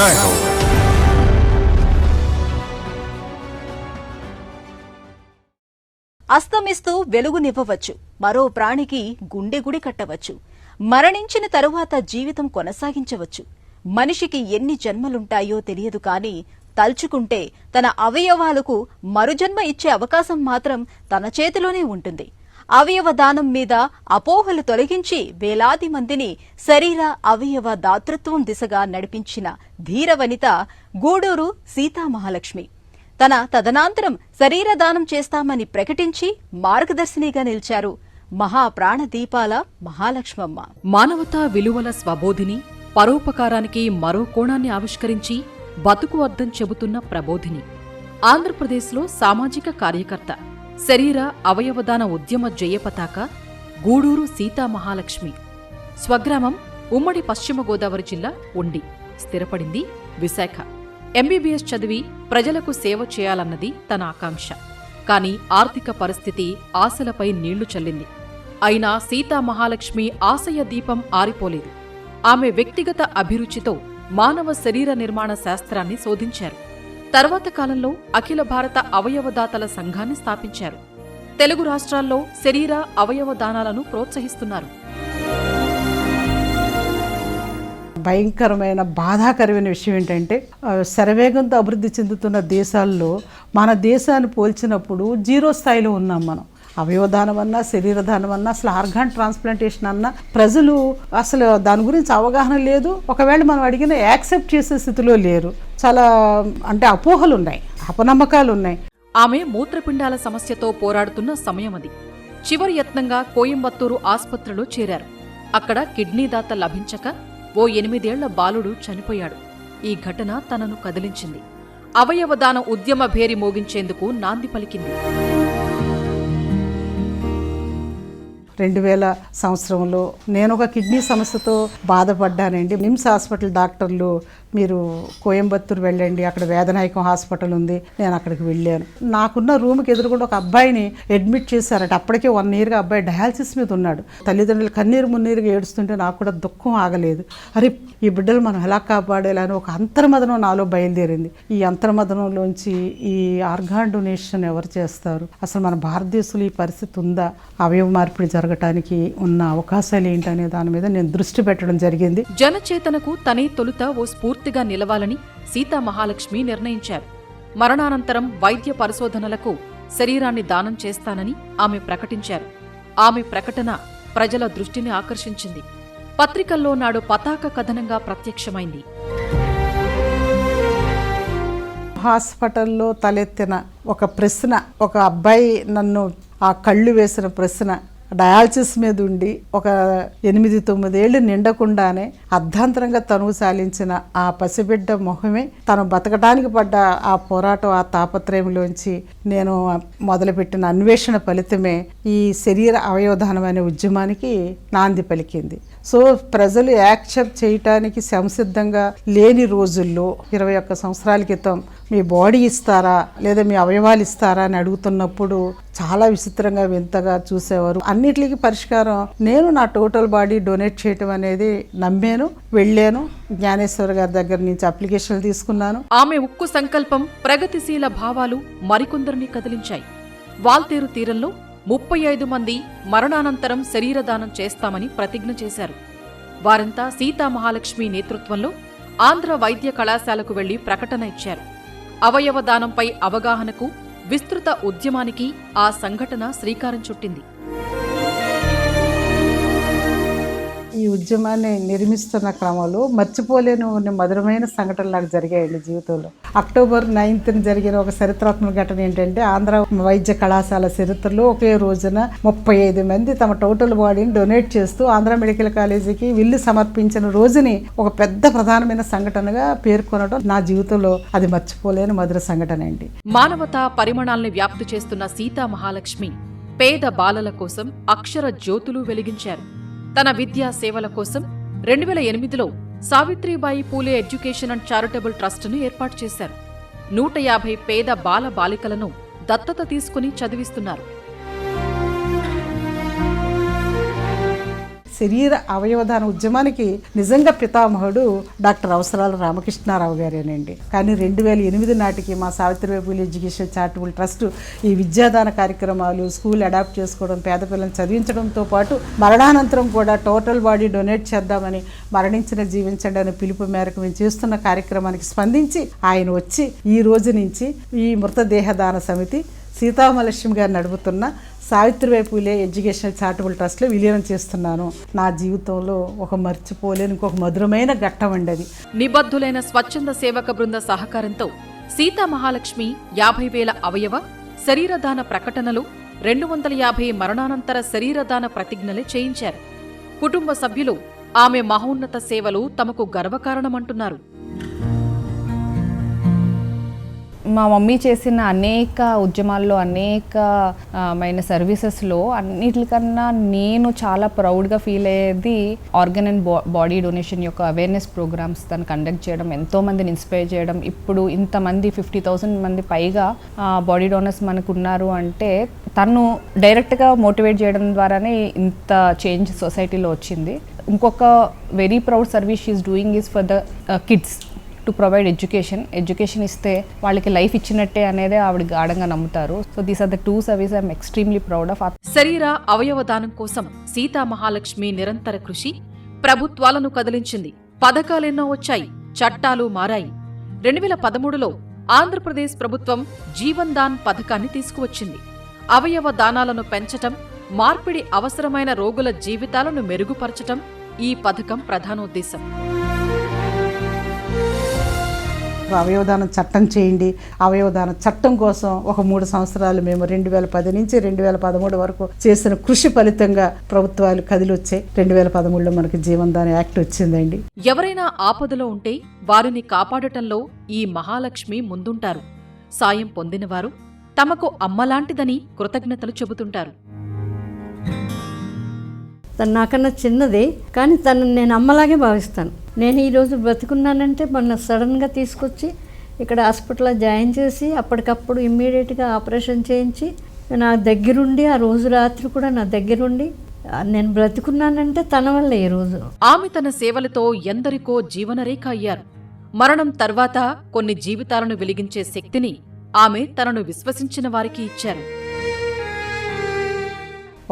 जय हो। అస్తమిస్తూ వెలుగునివ్వవచ్చు, మరో ప్రాణికి గుండె గుడి కట్టవచ్చు, మరణించిన తరువాత జీవితం కొనసాగించవచ్చు. మనిషికి ఎన్ని జన్మలుంటాయో తెలియదు కానీ తలుచుకుంటే తన అవయవాలకు మరుజన్మ ఇచ్చే అవకాశం మాత్రం తన చేతిలోనే ఉంటుంది. అవయవ దానం మీద అపోహలు తొలగించి వేలాది మందిని శరీర అవయవ దాతృత్వం దిశగా నడిపించిన ధీరవనిత గూడూరు సీతామహాలక్ష్మి. తన తదనంతరం శరీరదానం చేస్తామని ప్రకటించి మార్గదర్శినిగా నిలిచారు మహాప్రాణదీపాల మహాలక్ష్మమ్మ. మానవతా విలువల స్వబోధిని, పరోపకారానికి మరో కోణాన్ని ఆవిష్కరించి బతుకు అర్థం చెబుతున్న ప్రబోధిని. ఆంధ్రప్రదేశ్లో సామాజిక కార్యకర్త, శరీర అవయవదాన ఉద్యమ జయపతాక గూడూరు సీతామహాలక్ష్మి. స్వగ్రామం ఉమ్మడి పశ్చిమ గోదావరి జిల్లా ఉండి, స్థిరపడింది విశాఖ. ఎంబీబీఎస్ చదివి ప్రజలకు సేవ చేయాలన్నది తన ఆకాంక్ష. కాని ఆర్థిక పరిస్థితి ఆశలపై నీళ్లు చల్లింది. అయినా సీతామహాలక్ష్మి ఆశయ దీపం ఆరిపోలేదు. ఆమె వ్యక్తిగత అభిరుచితో మానవ శరీర నిర్మాణ శాస్త్రాన్ని శోధించారు. తర్వాత కాలంలో అఖిల భారత అవయవదాతల సంఘాన్ని స్థాపించారు. తెలుగు రాష్ట్రాల్లో శరీర అవయవ దానాలను ప్రోత్సహిస్తున్నారు. భయంకరమైన బాధాకరమైన విషయం ఏంటంటే, శరవేగంతో అభివృద్ధి చెందుతున్న దేశాల్లో మన దేశాన్ని పోల్చినప్పుడు జీరో స్థాయిలో ఉన్నాం మనం. అవయవదానం అన్నా, శరీరదానం అన్నా, అసలు ఆర్గాన్ ట్రాన్స్ప్లాంటేషన్ అన్నా ప్రజలు అసలు దాని గురించి అవగాహన లేదు. ఒకవేళ మనం అడిగిన యాక్సెప్ట్ చేసే స్థితిలో లేరు. చాలా అంటే అపోహలు ఉన్నాయి, అపనమ్మకాలు ఉన్నాయి. ఆమె మూత్రపిండాల సమస్యతో పోరాడుతున్న సమయమది. చివరి యత్నంగా కోయంబత్తూరు ఆస్పత్రిలో చేరారు. అక్కడ కిడ్నీ దాత లభించక ఓ 8 ఏళ్ల బాలుడు చనిపోయాడు. ఈ ఘటన తనను కదిలించింది. అవయవదాన ఉద్యమ భేరి మోగించేందుకు నాంది పలికింది. 2000 సంవత్సరంలో నేను ఒక కిడ్నీ సమస్యతో బాధపడ్డానండి. నిమ్స్ హాస్పిటల్ డాక్టర్లు మీరు కోయంబత్తూరు వెళ్ళండి, అక్కడ వేదనాయకం హాస్పిటల్ ఉంది, నేను అక్కడికి వెళ్ళాను. నాకున్న రూమ్కి ఎదురుకుండా ఒక అబ్బాయిని అడ్మిట్ చేశారట. అప్పటికే 1 ఇయర్గా అబ్బాయి డయాలసిస్ మీద ఉన్నాడు. తల్లిదండ్రులు కన్నీరు మున్నీరుగా ఏడుస్తుంటే నాకు కూడా దుఃఖం ఆగలేదు. అరే ఈ బిడ్డలు మనం ఎలా కాపాడేలని ఒక అంతర్మదనం నాలో బయలుదేరింది. ఈ అంతర్మదనంలోంచి ఈ ఆర్గాన్ డొనేషన్ ఎవరు చేస్తారు, అసలు మన భారతదేశంలో ఈ పరిస్థితి ఉందా, అవయవ మార్పిడి జరగటానికి ఉన్న అవకాశాలు ఏంటనే దాని మీద నేను దృష్టి పెట్టడం జరిగింది. జనచేతనకు తనే తొలుత ఓ స్ఫూర్తిగా నిలవాలని సీతామహాలక్ష్మి నిర్ణయించారు. మరణానంతరం వైద్య పరిశోధనలకు శరీరాన్ని దానం చేస్తానని ఆమె ప్రకటించారు. ఆమె ప్రకటన ప్రజల దృష్టిని ఆకర్షించింది. పత్రికల్లో నాడు పతాక కథనంగా ప్రత్యక్షమైంది. హాస్పిటల్లో తలెత్తిన ఒక ప్రశ్న, ఒక అబ్బాయి నన్ను ఆ కళ్ళు వేసిన ప్రశ్న, డయాలసిస్ మీద ఉండి ఒక 8-9 ఏళ్లు నిండకుండానే అర్ధాంతరంగా తనువు సాలించిన ఆ పసిబిడ్డ మొహమే తను బతకడానికి పడ్డ ఆ పోరాటం, ఆ తాపత్రయంలోంచి నేను మొదలుపెట్టిన అన్వేషణ ఫలితమే ఈ శరీర అవయవదానం అనే ఉద్యమానికి నాంది పలికింది. సో ప్రజలు యాక్సెప్ట్ చేయటానికి సంసిద్ధంగా లేని రోజుల్లో 21 సంవత్సరాల క్రితం మీ బాడీ ఇస్తారా లేదా మీ అవయవాలు ఇస్తారా అని అడుగుతున్నప్పుడు చాలా విచిత్రంగా వింతగా చూసేవారు. అన్నిటికీ పరిష్కారం నేను నా టోటల్ బాడీ డొనేట్ చేయటం అనేది నమ్మాను, వెళ్ళాను. జ్ఞానేశ్వర్ గారి దగ్గర నుంచి అప్లికేషన్లు తీసుకున్నాను. ఆమె ఉక్కు సంకల్పం, ప్రగతిశీల భావాలు మరికొందరిని కదిలించాయి. వాల్తేరు తీరంలో 35 మంది మరణానంతరం శరీరదానం చేస్తామని ప్రతిజ్ఞ చేశారు. వారంతా సీతామహాలక్ష్మి నేతృత్వంలో ఆంధ్ర వైద్య కళాశాలకు వెళ్లి ప్రకటన ఇచ్చారు. అవయవదానంపై అవగాహనకు, విస్తృత ఉద్యమానికి ఆ సంఘటన శ్రీకారం చుట్టింది. ఈ ఉద్యమాన్ని నిర్మిస్తున్న క్రమంలో మర్చిపోలేని మధురమైన సంఘటనలు నాకు జరిగాయండి జీవితంలో. అక్టోబర్ 9th జరిగిన ఒక చరిత్రాత్మక ఘటన ఏంటంటే, ఆంధ్ర వైద్య కళాశాల చరిత్రలో ఒకే రోజున 35 మంది తమ టోటల్ బాడీని డొనేట్ చేస్తూ ఆంధ్ర మెడికల్ కాలేజీకి విల్లు సమర్పించిన రోజుని ఒక పెద్ద ప్రధానమైన సంఘటనగా పేర్కొనడం నా జీవితంలో అది మర్చిపోలేని మధుర సంఘటన అండి. మానవతా పరిమాణాల్ని వ్యాప్తి చేస్తున్న సీతామహాలక్ష్మి పేద బాలల కోసం అక్షర జ్యోతులు వెలిగించారు. తన విద్యా సేవల కోసం 2008లో Savitribai Phule education and charitable ట్రస్టును ఏర్పాటు చేశారు. 150 పేద బాల బాలికలను దత్తత తీసుకుని చదివిస్తున్నారు. శరీర అవయవదాన ఉద్యమానికి నిజంగా పితామహుడు డాక్టర్ అవసరాల రామకృష్ణారావు గారేనండి. కానీ 2008 నాటికి మా Savitribai Phule education charitable trust ఈ విద్యాదాన కార్యక్రమాలు, స్కూల్ అడాప్ట్ చేసుకోవడం, పేద పిల్లల్ని చదివించడంతో పాటు మరణానంతరం కూడా టోటల్ బాడీ డొనేట్ చేద్దామని, మరణించిన జీవించండి అనే పిలుపు మేరకు మేము చేస్తున్న కార్యక్రమానికి స్పందించి ఆయన వచ్చి ఈ రోజు నుంచి ఈ మృతదేహ దాన సమితి సీతామహాలక్ష్మి గారు నడుపుతున్న సావిత్రిబాయి పూలే ఎడ్యుకేషనల్ చారిటబుల్ ట్రస్ట్లో విలీనం చేస్తున్నాను. నా జీవితంలో ఒక మర్చిపోలేని ఇంకొక మధురమైన ఘట్టం అండి అది. నిబద్ధులైన స్వచ్ఛంద సేవక బృంద సహకారంతో సీతా మహాలక్ష్మి 50,000 అవయవ శరీరదాన ప్రకటనలు, 250 మరణానంతర శరీరదాన ప్రతిజ్ఞలు చేయించారు. కుటుంబ సభ్యులు ఆమె మహోన్నత సేవలు తమకు గర్వకారణమంటున్నారు. మా మమ్మీ చేసిన అనేక ఉద్యమాల్లో, అనేకమైన సర్వీసెస్లో అన్నిటికన్నా నేను చాలా ప్రౌడ్గా ఫీల్ అయ్యేది ఆర్గన్ అండ్ బాడీ డొనేషన్ యొక్క అవేర్నెస్ ప్రోగ్రామ్స్ తను కండక్ట్ చేయడం, ఎంతోమందిని ఇన్స్పైర్ చేయడం. ఇప్పుడు ఇంతమంది 50,000 మంది పైగా బాడీ డోనర్స్ మనకు ఉన్నారు అంటే తను డైరెక్ట్గా మోటివేట్ చేయడం ద్వారానే ఇంత చేంజ్ సొసైటీలో వచ్చింది. ఇంకొక very proud service she is doing is for the kids to provide education ఇస్తే వాళ్ళకి లైఫ్ ఇచ్చినట్టే అనేది ఆవిడ గాఢంగా నమ్ముతారు. So these are the 2 service I'm extremely proud of. శరీర అవయవదానం కోసం సీతా మహాలక్ష్మి నిరంతర కృషి ప్రభుత్వాలను కదిలించింది. పథకాలెన్నో వచ్చాయి, చట్టాలు మారాయి. 2013లో ఆంధ్రప్రదేశ్ ప్రభుత్వం జీవన్ దాన్ పథకాన్ని తీసుకువచ్చింది. అవయవ దానాలను పెంచటం, మార్పిడి అవసరమైన రోగుల జీవితాలను మెరుగుపరచటం ఈ పథకం ప్రధానోద్దేశం. అవయవదానం చట్టం చేయండి. అవయవదాన చట్టం కోసం ఒక 3 సంవత్సరాలు మేము 2010 నుంచి 2013 వరకు చేసిన కృషి ఫలితంగా ప్రభుత్వాలు కదిలొచ్చాయి. 2013లో మనకి జీవన్ దాన్ యాక్ట్ వచ్చిందండి. ఎవరైనా ఆపదలో ఉంటే వారిని కాపాడటంలో ఈ మహాలక్ష్మి ముందుంటారు. సాయం పొందినవారు తమకు అమ్మలాంటిదని కృతజ్ఞతలు చెబుతుంటారు. తను నాకన్నా చిన్నదే, కానీ తను నేను అమ్మలాగే భావిస్తాను. నేను ఈరోజు బ్రతుకున్నానంటే మొన్న సడన్గా తీసుకొచ్చి ఇక్కడ హాస్పిటల్లో జాయిన్ చేసి అప్పటికప్పుడు ఇమ్మీడియట్గా ఆపరేషన్ చేయించి నా దగ్గరుండి, ఆ రోజు రాత్రి కూడా నా దగ్గరుండి నేను బ్రతుకున్నానంటే తన వల్ల ఈ రోజు. ఆమె తన సేవలతో ఎందరికో జీవనరేఖ అయ్యారు. మరణం తర్వాత కొన్ని జీవితాలను వెలిగించే శక్తిని ఆమె తనను విశ్వసించిన వారికి ఇచ్చారు.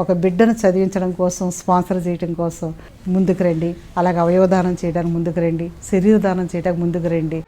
ఒక బిడ్డను చదివించడం కోసం, స్పాన్సర్ చేయడం కోసం ముందుకు రండి. అలాగే అవయవదానం చేయడానికి ముందుకు రండి. శరీరదానం చేయడానికి ముందుకు రండి.